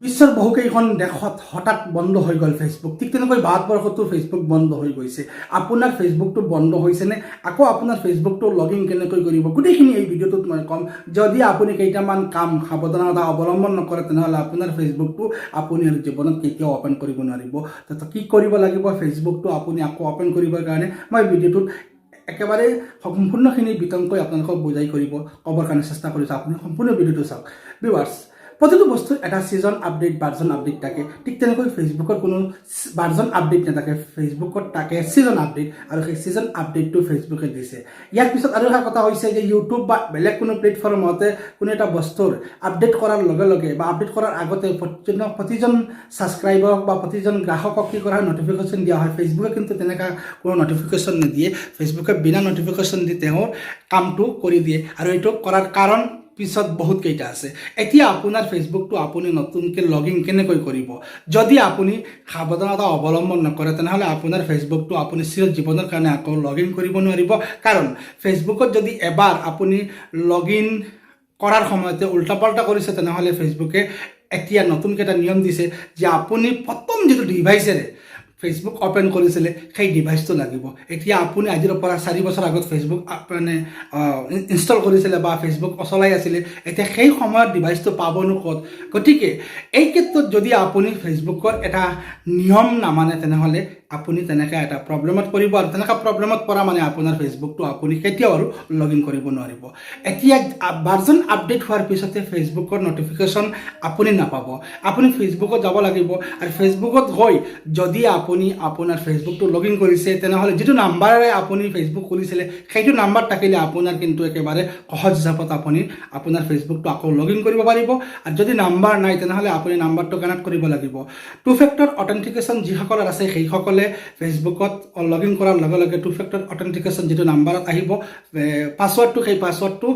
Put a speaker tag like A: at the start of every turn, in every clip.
A: বিশ্বৰ বহুকেইখন দেশত হঠাৎ বন্ধ হৈ গ'ল ফেচবুক। ঠিক তেনেকৈ ভাৰতবৰ্ষতো ফেচবুক বন্ধ হৈ গৈছে। আপোনাৰ ফেচবুকটো বন্ধ হৈছেনে? আকৌ আপোনাৰ ফেচবুকটো লগইন কেনেকৈ কৰিব? গোটেইখিনি এই ভিডিঅ'টোত মই ক'ম। যদি আপুনি কেইটামান কাম সাৱধানতা অৱলম্বন নকৰে তেনেহ'লে আপোনাৰ ফেচবুকটো আপুনি জীৱনত কেতিয়াও অ'পেন কৰিব নোৱাৰিব। কি কৰিব লাগিব ফেচবুকটো আপুনি আকৌ অ'পেন কৰিবৰ কাৰণে মই ভিডিঅ'টোত একেবাৰে সম্পূৰ্ণখিনি বিতংকৈ আপোনালোকক বুজাই ক'বৰ কাৰণে চেষ্টা কৰিছোঁ। আপুনি সম্পূৰ্ণ ভিডিঅ'টো চাওক। ভিউৱাৰ্ছ, প্ৰতিটো বস্তুৰ এটা ছিজন আপডেট ভাৰ্জন আপডেট থাকে। ঠিক তেনেকৈ ফেচবুকৰ কোনো ভাৰ্জন আপডেট নাথাকে, ফেচবুকত থাকে ছিজন আপডেট, আৰু সেই ছিজন আপডেটটো ফেচবুকে দিছে। ইয়াৰ পিছত আৰু এটা কথা হৈছে যে ইউটিউব বা বেলেগ কোনো প্লেটফৰ্মতে কোনো এটা বস্তুৰ আপডেট কৰাৰ লগে লগে বা আপডেট কৰাৰ আগতে প্ৰতিজন ছাবস্ক্ৰাইবাৰক বা প্ৰতিজন গ্ৰাহকক কি কৰা হয়, নটিফিকেশ্যন দিয়া হয়। ফেচবুকে কিন্তু তেনেকুৱা কোনো নটিফিকেশ্যন নিদিয়ে। ফেচবুকে বিনা নটিফিকেশ্যন দি তেওঁৰ কামটো কৰি দিয়ে, আৰু এইটো কৰাৰ কাৰণ পিছত বহুত কেইটা আছে। এতিয়া আপোনাৰ ফেচবুকটো আপুনি নতুনকৈ লগইন কেনেকৈ কৰিব? যদি আপুনি সাৱধানতা অৱলম্বন নকৰে তেনেহ'লে আপোনাৰ ফেচবুকটো আপুনি চিৰ জীৱনৰ কাৰণে আকৌ লগইন কৰিব নোৱাৰিব। কাৰণ ফেচবুকত যদি এবাৰ আপুনি লগইন কৰাৰ সময়তে উল্টা পাল্টা কৰিছে তেনেহ'লে ফেচবুকে এতিয়া নতুনকৈ এটা নিয়ম দিছে যে আপুনি প্ৰথম যিটো ডিভাইচেৰে ফেচবুক অ'পেন কৰিছিলে সেই ডিভাইচটো লাগিব। এতিয়া আপুনি আজিৰ পৰা 4 বছৰ আগত ফেচবুক ইনষ্টল কৰিছিলে বা ফেচবুক চলাই আছিলে, এতিয়া সেই সময়ত ডিভাইচটো পাবনো ক'ত? গতিকে এই ক্ষেত্ৰত যদি আপুনি ফেচবুকৰ এটা নিয়ম নামানে তেনেহ'লে আপুনি তেনেকৈ এটা প্ৰব্লেমত পৰিব, আৰু তেনেকুৱা প্ৰব্লেমত পৰা মানে আপোনাৰ ফেচবুকটো আপুনি কেতিয়াও আৰু লগইন কৰিব নোৱাৰিব। এতিয়া ভাৰ্জন আপডেট হোৱাৰ পিছতে ফেচবুকৰ নটিফিকেশ্যন আপুনি নাপাব। আপুনি ফেচবুকত যাব লাগিব, আৰু ফেচবুকত গৈ যদি আপুনি আপোনাৰ ফেচবুকটো লগইন কৰিছে তেনেহ'লে যিটো নাম্বাৰেৰে আপুনি ফেচবুক খুলিছিলে সেইটো নাম্বাৰ থাকিলে আপোনাৰ কিন্তু একেবাৰে সহজ হিচাপত আপুনি আপোনাৰ ফেচবুকটো আকৌ লগইন কৰিব পাৰিব। আৰু যদি নাম্বাৰ নাই তেনেহ'লে আপুনি নাম্বাৰটো কানেক্ট কৰিব লাগিব। 2 ফেক্টৰ অথেণ্টিকেশ্যন যিসকলৰ আছে সেইসকলে ফেচবুকত লগইন কৰাৰ লগে লগে 2 ফেক্টৰ অথেণ্টিকেশ্যন যিটো নাম্বাৰত আহিব পাছৱৰ্ডটো, সেই পাছৱৰ্ডটো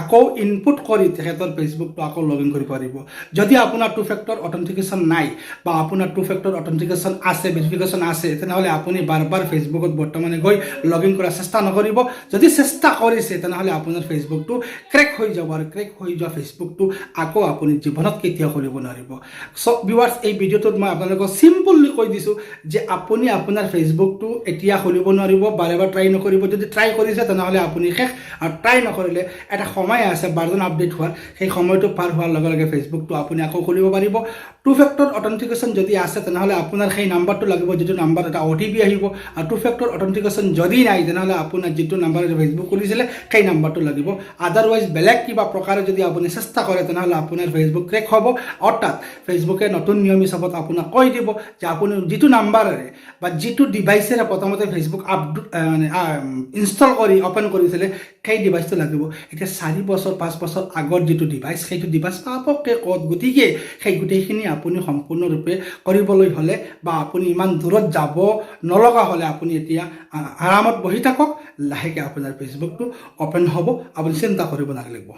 A: আকৌ ইনপুট কৰি তেখেতৰ ফেচবুকটো আকৌ লগইন কৰিব পাৰিব। যদি আপোনাৰ 2 ফেক্টৰ অথেণ্টিকেশ্যন নাই বা আপোনাৰ 2 ফেক্টৰ অথেণ্টিকেশ্যন আছে, ভেৰিফিকেশ্যন আছে, তেনেহ'লে আপুনি বাৰ ফেচবুকত বৰ্তমানে গৈ লগইন কৰাৰ চেষ্টা নকৰিব। যদি চেষ্টা কৰিছে তেনেহ'লে আপোনাৰ ফেচবুকটো ক্ৰেক হৈ যাব, আৰু ক্ৰেক হৈ যোৱা ফেচবুকটো আকৌ আপুনি জীৱনত কেতিয়াও খুলিব নোৱাৰিব। চ' ভিউৱাৰ্ছ, এই ভিডিঅ'টোত মই আপোনালোকক চিম্পলি কৈ দিছোঁ যে আপুনি আপোনাৰ ফেচবুকটো এতিয়া খুলিব নোৱাৰিব, বাৰে বাৰে ট্ৰাই নকৰিব। যদি ট্ৰাই কৰিছে তেনেহ'লে আপুনি শেষ, আৰু ট্ৰাই নকৰিলে এটা সময় আছে ভাৰ্জন আপডেট হোৱাৰ, সেই সময়টো পাৰ হোৱাৰ লগে লগে ফেচবুকটো আপুনি আকৌ খুলিব পাৰিব। 2 ফেক্টৰ অথেণ্টিকেশ্যন যদি আছে তেনেহ'লে আপোনাৰ সেই নাম্বাৰটো লাগিব, যিটো নাম্বাৰ এটা OTP আহিব। আৰু 2 ফেক্টৰ অথেণ্টিকেশ্যন যদি নাই তেনেহ'লে আপোনাৰ যিটো নাম্বাৰেৰে ফেচবুক খুলিছিলে সেই নাম্বাৰটো লাগিব। আদাৰৱাইজ বেলেগ কিবা প্ৰকাৰে যদি আপুনি চেষ্টা কৰে তেনেহ'লে আপোনাৰ ফেচবুক ক্ৰেক হ'ব। অৰ্থাৎ ফেচবুকে নতুন নিয়ম হিচাপত আপোনাক কৈ দিব যে আপুনি যিটো নাম্বাৰেৰে বা যিটো ডিভাইচেৰে প্ৰথমতে ফেচবুক ইনষ্টল কৰি অ'পেন কৰিছিলে সেই ডিভাইচটো লাগিব। এতিয়া 4 বছৰ 5 বছৰ আগৰ যিটো ডিভাইচ সেইটো ডিভাইচ পাবকে ক'ত? গতিকে সেই গোটেইখিনি আপুনি সম্পূৰ্ণৰূপে কৰিবলৈ হ'লে বা আপুনি ইমান দূৰত যাব নলগা হ'লে আপুনি এতিয়া আৰামত বহি থাকক, লাহেকৈ আপোনাৰ ফেচবুকটো অ'পেন হ'ব, আপুনি চিন্তা কৰিব নালাগিব।